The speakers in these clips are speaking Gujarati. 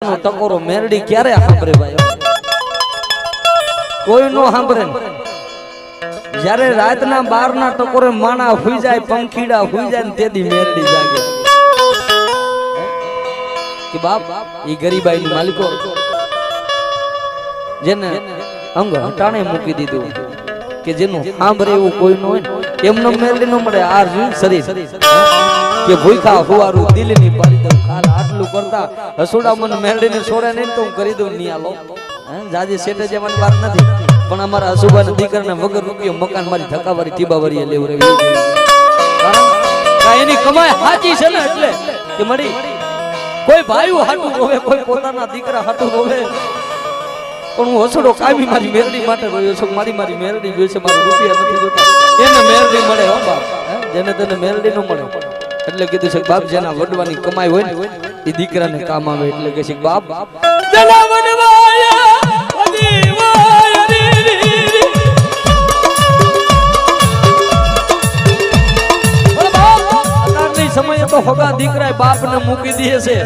રાતનો ટકોરો મેરડી ક્યારે સાંભળે ભાઈ? કોઈ નો સાંભળે. જ્યારે રાતના 12 ના ટકોરે માણા હુઈ જાય, પંખીડા હુઈ જાય ને તેથી મેરડી જાગે કે બાપ ઈ ગરીબાઈ ની માલિકો જેને અંગ હટાણે મૂકી દીધું કે જેનું સાંભળે એવું કોઈ ન હોય એમનો મેરડી નો મળે. આ શરીર કે ભૂખા હુવારું દિલ ની પાડી દઉં ખાલ આટલું કરતા હસુડા મને મેરડી ને છોડે નહીં તો હું કરી દઉં નિયાલો. જાજી સેટે જવાની વાત નથી, પણ અમારા હસુબાના દીકરાને વગર રૂપિયો મકાન મારી ધક્કાવારી ટીબાવારી લેવું રહી. કારણ એની કમાઈ સાચી છે ને, એટલે કે મળી કોઈ ભાઈઓ હાટું રોવે, કોઈ પોતાના દીકરા હાટું રોવે, પણ હું હસડો કાયમી મારી મેરડી માટે રોયો છું. મારી મેરડી જોઈ છે, મારા રૂપિયા નથી જોતા. એને મેરડી મળે હો બાપ, જેને તેને મેરડી ન મળે. એટલે કીધું છે બાપ જેના વડવાની કમાઈ હોય ને એ દીકરાને કામ આવે. એટલે કે છે બાપ સમય તો હગા દીકરા બાપ ને મૂકી દે છે.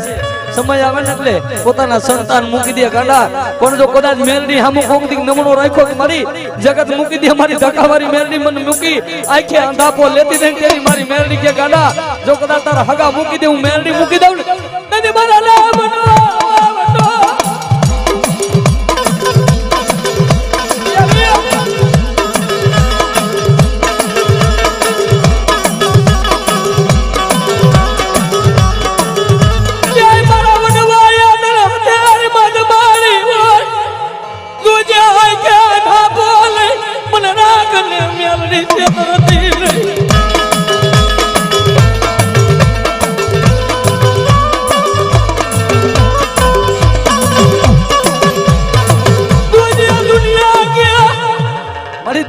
સમય આવે ને એટલે પોતાના સંતાન મૂકી દે ગાંડા. પણ જો કદાચ મેરડી હામુ કોક દી નમણો રાખ્યો કે મારી જગત મૂકી દે, મારી ધક્કાવારી મેરડી મને મૂકી આખે અંધાપો લેતી નહીં તેરી મારી મેરડી કે ગાંડા જો કદાચ તારા હગા મૂકી દે, હું મેરડી મૂકી દઉં ને તેથી મારા નામ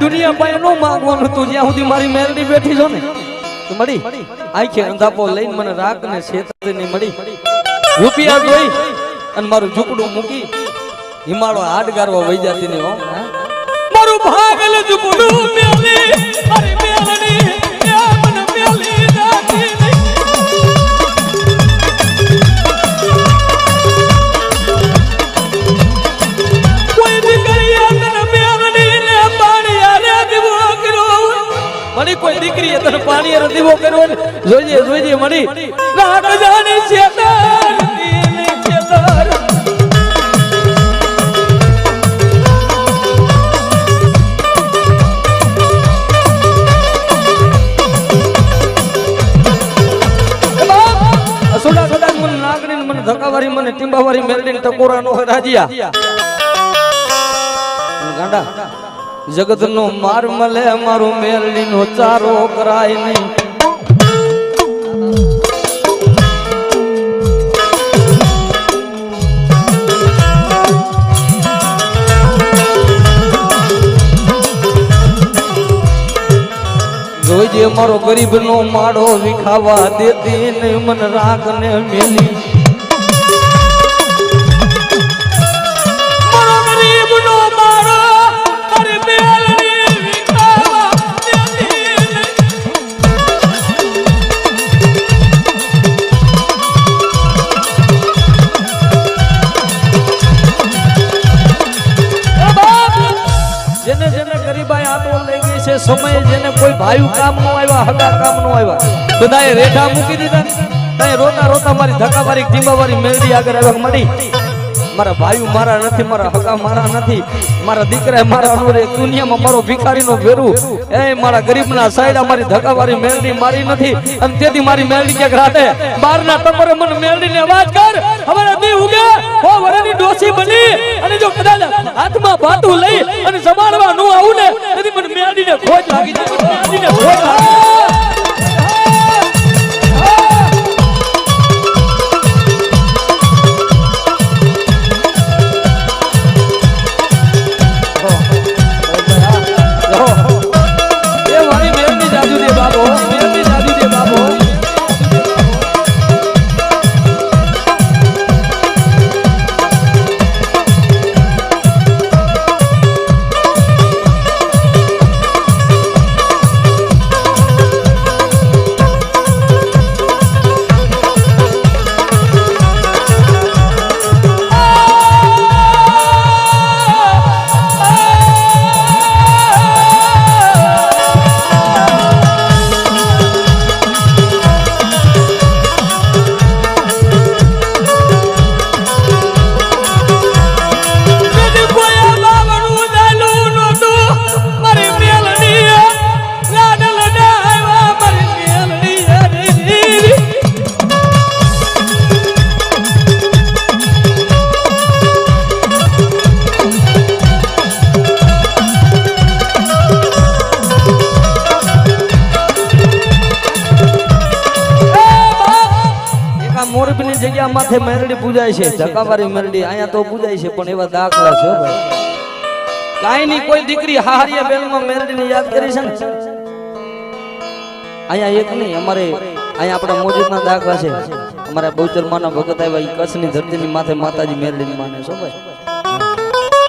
દુનિયા પાસે નો માંગવાનું તું જ્યાં સુધી મારી મેરડી બેઠી છો ને મળી આંખે અંધાપો લઈને મને રાખ ને છેતરી મળી રૂપિયા જોઈ અને મારું ઝૂકડું મૂકી હિમાળો હાડ ગારવા વઈ જતી ને મારું ભાગલ ઝૂકડું મેલી મારી મેલડી મને મેલી રાખી કોઈ દીકરી તને પાણી દીવો કર્યો ને જોઈજે જોઈજે મળી રાખ જાને ચેતર દિલ ચેતર અસોડા કદાચ મને નાગરી મને ધક્કાવારી મને ટીંબાવારી મેરડી ટકોરા નો રાજીયા ગાંડા જગત નો માર મળે મારું મેરડી નો ચારો કરાય નહીં. જોઈજે મારો ગરીબ નો માળો વિખાવા દેતી ને મન રાખ ને મેલી સમય જેને કોઈ ભાઈ કામ નો આવ્યા હગા કામ નો આવ્યા બધાએ રેઠા મૂકી દીધા તય રોતા રોતા મારી ધક્કાવારી ટીંબાવારી મેરડી આગળ આવ્યા મળી મારા ભાઈ મારા નથી, મારા હગા મારા નથી, મારા દીકરા મારા નો રે દુનિયામાં મારો ભિખારી નો ભેરું એ મારા ગરીબના સાયડા મારી ધક્કાવારી મેરડી મારી નથી. અને તેથી મારી મેરડી ક્યાંક રાતે 12 ના ટકોરે મને મેરડીને અવાજ કર અમારા દી ઉગે હો વરની ડોસી બની અને જો કદાચ હાથમાં ભાતું લઈ અને સંભાળવા નો આવું ને તેથી મને મેરડીને ખોજ લાગી જાય, મેરડીને ખોજ લાગી માથે મેરડી પૂજાય છે, ધક્કાવાળી મેરડી અહીંયા તો પૂજાય છે, પણ એવા દાખલા છે ભાઈ. કાઈ ની કોઈ દીકરી હારિયા બેલમાં મેરડીને યાદ કરી છે ને? અહીંયા એક નહીં, અમારે અહીંયા આપણા મોજૂદના દાખલા છે. અમારા બહુચરમાના ભગત આવ્યા, ઈ કચ્છની ધરતીની માથે માતાજી મેરડીને માને છો ભાઈ.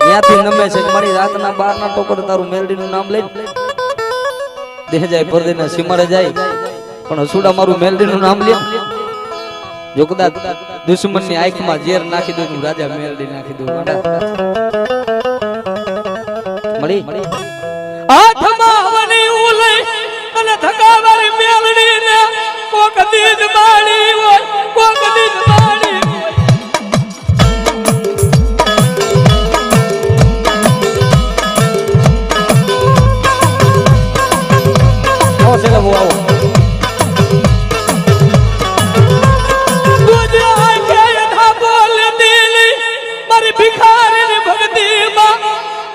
ત્યાંથી નમે છે મારી રાતના 12 ના ટોકર તારું મેરડીનું નામ લઈને દેહ જાય પરદેના સીમાડે જાય, પણ હસુડા મારું મેરડીનું નામ લે. જો કદાચ દુશ્મનની આંખમાં ઝેર નાખી દઉં, રાજા મેરડી નાખી દઉં. મળી આઠમાં વની ઉલઈ અને ધકાવાળી મેલડીને કોક દીદ માડી હોય, કોક દીદ માડી આવો છે બહુ આવો. તુજે આંખે યથા બોલ દિલી મારી ભિખારીની ભક્તિમાં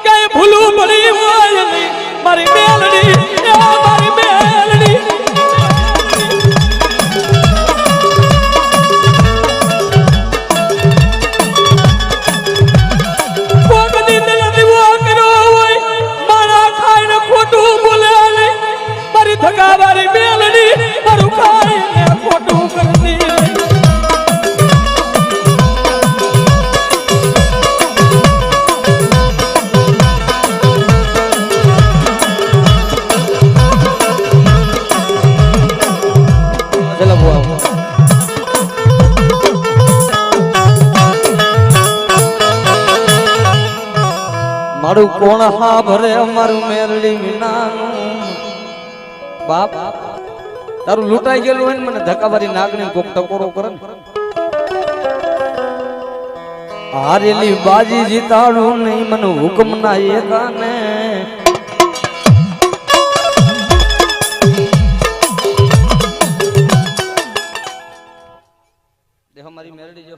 કઈ ભૂલું પડી હોય નહીં મારી મેલડી, એ મારી મેલડી. કોક દી દિલ દીવો કર્યો હોય, મારા ખાઈને ખોટું બોલે નહીં મારી ધકાવાળી મેલડી, મારું ખાઈને ખોટું કરતી નહીં. ચલો બહુ આવો. મારું કોણ હા ભરે અમારું મેરડી વિનાનું બાપ. તારું લૂંટાઈ ગયેલું હોય ને મને ધક્કાવાળી નાગણી કોક ટકોરો કરે ને. હારેલી બાજી જીતાડું નહીં મને હુકમ ના એકાને. દેખો મારી મેરડી જો